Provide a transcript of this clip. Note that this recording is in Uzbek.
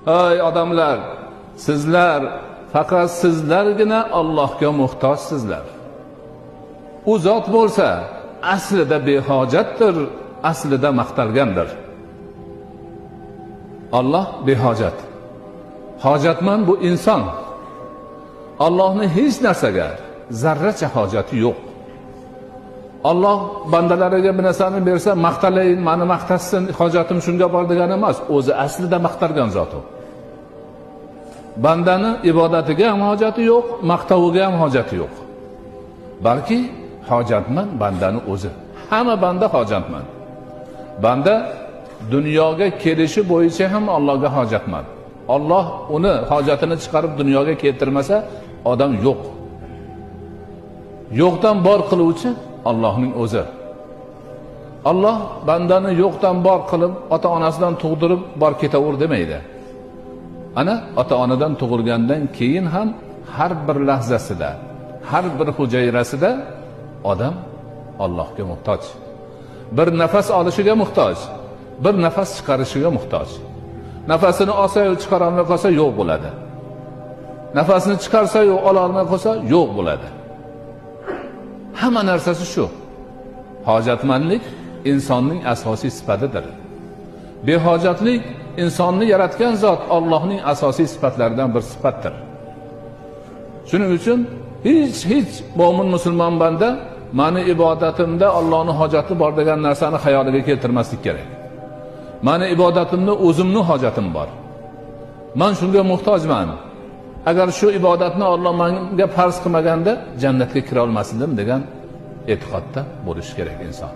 Ey odamlar, sizlar faqat sizlargina Allohga muhtojsizlar. U zot bo'lsa aslida behojatdir, aslida maqtalgandir. Alloh behojat. Hojatmand bu inson. Allohning hech narsaga zarracha hojati yo'q. Alloh bandalariga bir narsani bersa, maqtalayin, meni maqtashsin, hojatim shunga bor degani emas, o'zi aslida maqtalgan zot u. Bandani ibodatiga ham hojati yo'q, maqtaviga ham hojati yo'q. Balki hojatmand bandani o'zi. Hamma banda hojatmand. Banda dunyoga kelishi bo'yicha ham Allohga hojatmand. Alloh uni hojatini chiqarib dunyoga keltirmasa, odam yo'q. Yo'qdan bor qiluvchi Allohning o'zi. Alloh bandani yo'qdan bor qilib, ota-onasidan tug'dirib bor ketaver demaydi. Ana ota-onadan tug'ilgandan keyin ham har bir lahzasida, har bir hujayrasida odam Allohga muhtoj. Bir nafas olishiga muhtoj, bir nafas chiqarishiga muhtoj. Nafasini olsa-yu chiqara olmay qolsa yo'q bo'ladi. Nafasini chiqarsa-yu ola olmay qolsa yo'q bo'ladi. Hamma narsasi shu. Hojatmandlik insonning asosiy sifatidir. Behojatlik insonni yaratgan zot Allohning asosiy sifatlaridan bir sifatdir. Shuning uchun hech mo'min musulmon banda meni ibodatimda Allohning hojati bor degan narsani xayoliga keltirmaslik kerak. Meni ibodatimda o'zimning hojatim bor. Men shunga muhtojman. Agar shu ibodatni Alloh menga farz qilmaganda jannatga kira olmasdim degan e'tiqodda bo'lish kerak inson.